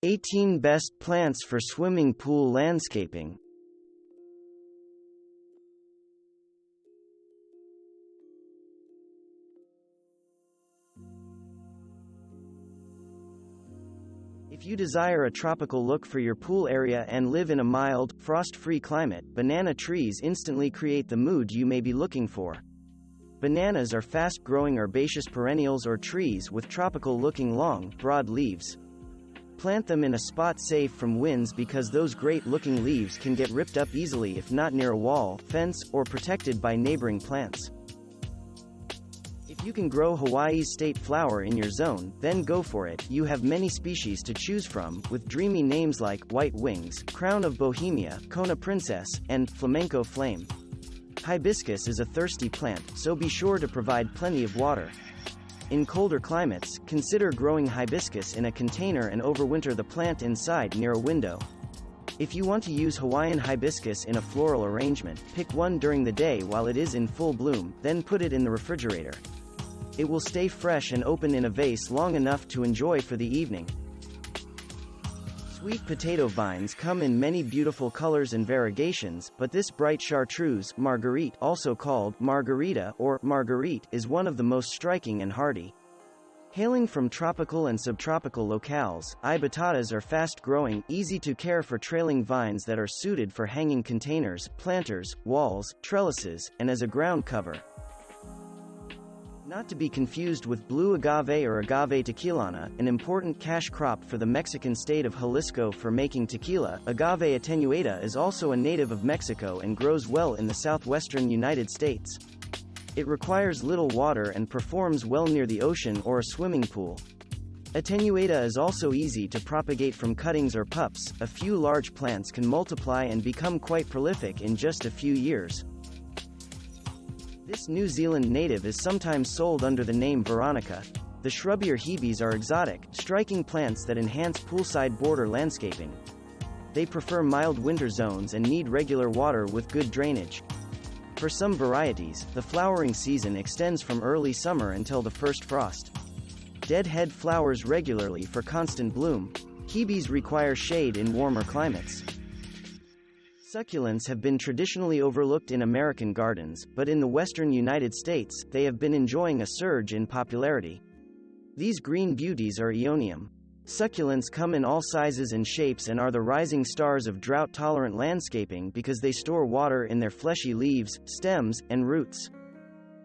18 Best Plants for Swimming Pool Landscaping. If you desire a tropical look for your pool area and live in a mild, frost-free climate, banana trees instantly create the mood you may be looking for. Bananas are fast-growing herbaceous perennials or trees with tropical-looking long, broad leaves. Plant them in a spot safe from winds because those great-looking leaves can get ripped up easily if not near a wall, fence, or protected by neighboring plants. If you can grow Hawaii's state flower in your zone, then go for it. You have many species to choose from, with dreamy names like White Wings, Crown of Bohemia, Kona Princess, and Flamenco Flame. Hibiscus is a thirsty plant, so be sure to provide plenty of water. In colder climates, consider growing hibiscus in a container and overwinter the plant inside near a window. If you want to use Hawaiian hibiscus in a floral arrangement, pick one during the day while it is in full bloom, then put it in the refrigerator. It will stay fresh and open in a vase long enough to enjoy for the evening. Sweet potato vines come in many beautiful colors and variegations, but this bright chartreuse, marguerite, also called margarita or marguerite, is one of the most striking and hardy. Hailing from tropical and subtropical locales, batatas are fast-growing, easy-to-care-for trailing vines that are suited for hanging containers, planters, walls, trellises, and as a ground cover. Not to be confused with blue agave or agave tequilana, an important cash crop for the Mexican state of Jalisco for making tequila. Agave Attenuata is also a native of Mexico and grows well in the southwestern United States. It requires little water and performs well near the ocean or a swimming pool. Attenuata is also easy to propagate from cuttings or pups. A few large plants can multiply and become quite prolific in just a few years. This New Zealand native is sometimes sold under the name Veronica. The shrubbier Hebes are exotic, striking plants that enhance poolside border landscaping. They prefer mild winter zones and need regular water with good drainage. For some varieties, the flowering season extends from early summer until the first frost. Deadhead flowers regularly for constant bloom. Hebes require shade in warmer climates. Succulents have been traditionally overlooked in American gardens, but in the western United States, they have been enjoying a surge in popularity. These green beauties are Aeonium. Succulents come in all sizes and shapes and are the rising stars of drought-tolerant landscaping because they store water in their fleshy leaves, stems, and roots.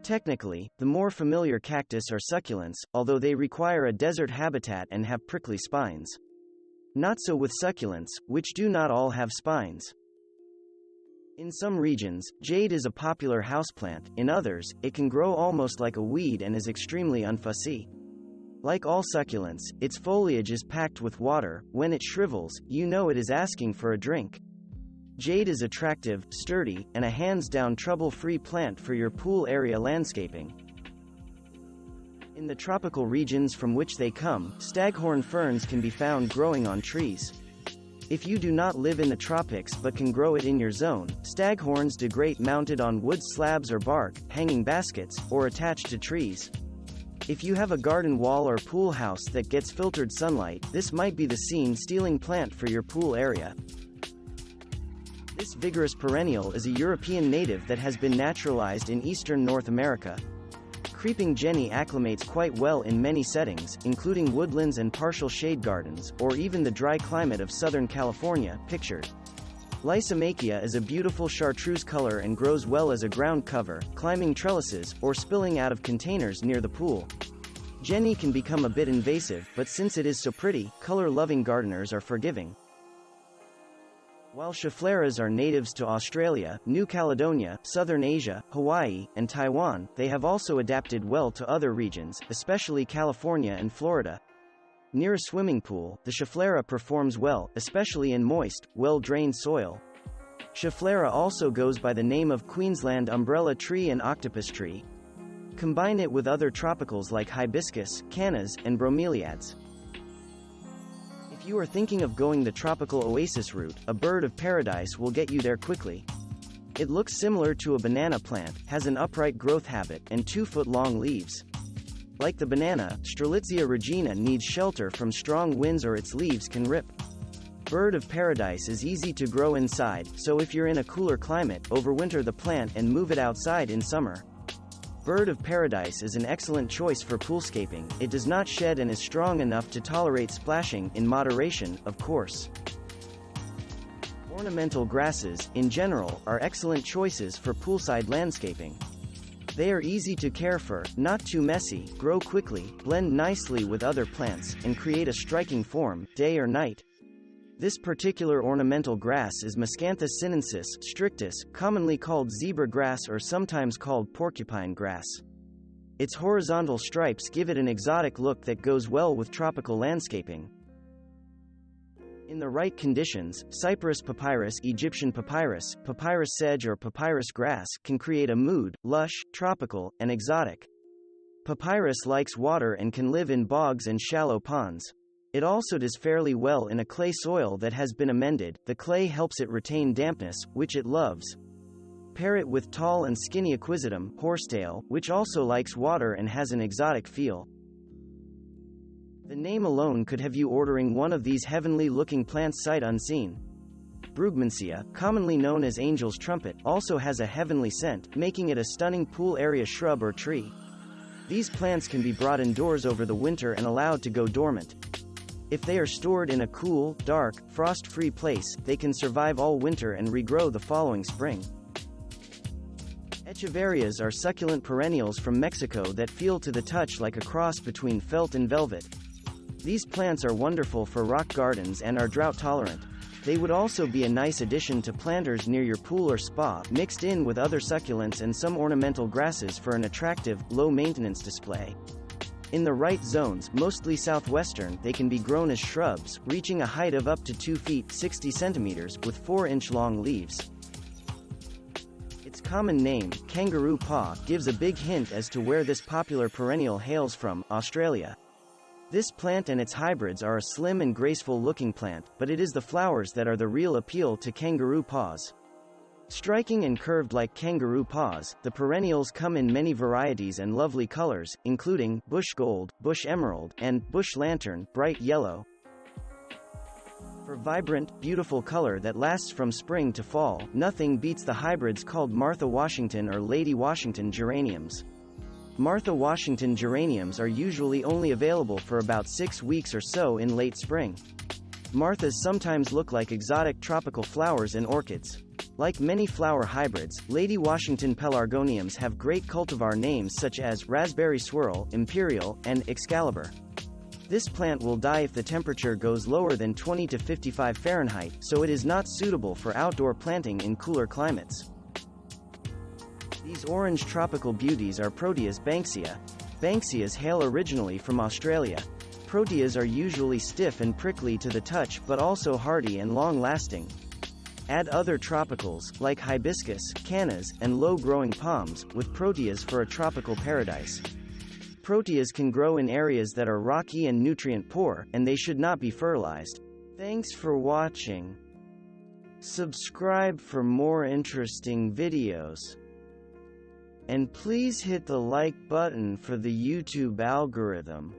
Technically, the more familiar cactus are succulents, although they require a desert habitat and have prickly spines. Not so with succulents, which do not all have spines. In some regions, jade is a popular houseplant, in others, it can grow almost like a weed and is extremely unfussy. Like all succulents, its foliage is packed with water. When it shrivels, you know it is asking for a drink. Jade is attractive, sturdy, and a hands-down trouble-free plant for your pool area landscaping. In the tropical regions from which they come, staghorn ferns can be found growing on trees. If you do not live in the tropics but can grow it in your zone, staghorns degrade mounted on wood slabs or bark, hanging baskets, or attached to trees. If you have a garden wall or pool house that gets filtered sunlight, this might be the scene-stealing plant for your pool area. This vigorous perennial is a European native that has been naturalized in eastern North America. Creeping jenny acclimates quite well in many settings, including woodlands and partial shade gardens, or even the dry climate of Southern California, pictured. Lysimachia is a beautiful chartreuse color and grows well as a ground cover, climbing trellises, or spilling out of containers near the pool. Jenny can become a bit invasive, but since it is so pretty, color-loving gardeners are forgiving. While Scheffleras are natives to Australia, New Caledonia, Southern Asia, Hawaii, and Taiwan, they have also adapted well to other regions, especially California and Florida. Near a swimming pool, the Schefflera performs well, especially in moist, well-drained soil. Schefflera also goes by the name of Queensland umbrella tree and octopus tree. Combine it with other tropicals like hibiscus, cannas, and bromeliads. If you are thinking of going the tropical oasis route, a bird of paradise will get you there quickly. It looks similar to a banana plant, has an upright growth habit, and 2-foot-long leaves. Like the banana, Strelitzia reginae needs shelter from strong winds or its leaves can rip. Bird of paradise is easy to grow inside, so if you're in a cooler climate, overwinter the plant and move it outside in summer. Bird of paradise is an excellent choice for poolscaping. It does not shed and is strong enough to tolerate splashing, in moderation, of course. Ornamental grasses, in general, are excellent choices for poolside landscaping. They are easy to care for, not too messy, grow quickly, blend nicely with other plants, and create a striking form, day or night. This particular ornamental grass is Miscanthus sinensis strictus, commonly called zebra grass or sometimes called porcupine grass. Its horizontal stripes give it an exotic look that goes well with tropical landscaping. In the right conditions, Cyperus papyrus, Egyptian papyrus, papyrus sedge or papyrus grass can create a mood, lush, tropical, and exotic. Papyrus likes water and can live in bogs and shallow ponds. It also does fairly well in a clay soil that has been amended. The clay helps it retain dampness, which it loves. Pair it with tall and skinny equisetum, horsetail, which also likes water and has an exotic feel. The name alone could have you ordering one of these heavenly-looking plants sight unseen. Brugmansia, commonly known as angel's trumpet, also has a heavenly scent, making it a stunning pool area shrub or tree. These plants can be brought indoors over the winter and allowed to go dormant. If they are stored in a cool, dark, frost-free place, they can survive all winter and regrow the following spring. Echeverias are succulent perennials from Mexico that feel to the touch like a cross between felt and velvet. These plants are wonderful for rock gardens and are drought-tolerant. They would also be a nice addition to planters near your pool or spa, mixed in with other succulents and some ornamental grasses for an attractive, low-maintenance display. In the right zones, mostly southwestern, they can be grown as shrubs, reaching a height of up to 2 feet 60 centimeters, with 4-inch long leaves. Its common name, Kangaroo Paw, gives a big hint as to where this popular perennial hails from, Australia. This plant and its hybrids are a slim and graceful-looking plant, but it is the flowers that are the real appeal to kangaroo paws. Striking and curved like kangaroo paws, the perennials come in many varieties and lovely colors, including bush gold, bush emerald, and bush lantern, bright yellow. For vibrant, beautiful color that lasts from spring to fall, nothing beats the hybrids called Martha Washington or Lady Washington geraniums. Martha Washington geraniums are usually only available for about 6 weeks or so in late spring. Marthas sometimes look like exotic tropical flowers and orchids. Like many flower hybrids, Lady Washington pelargoniums have great cultivar names such as Raspberry Swirl, Imperial, and Excalibur. This plant will die if the temperature goes lower than 20 to 55 Fahrenheit, so it is not suitable for outdoor planting in cooler climates. These orange tropical beauties are Proteas banksia. Banksias hail originally from Australia. Proteas are usually stiff and prickly to the touch but also hardy and long-lasting. Add other tropicals, like hibiscus, cannas, and low-growing palms, with proteas for a tropical paradise. Proteas can grow in areas that are rocky and nutrient-poor, and they should not be fertilized. Thanks for watching. Subscribe for more interesting videos. And please hit the like button for the YouTube algorithm.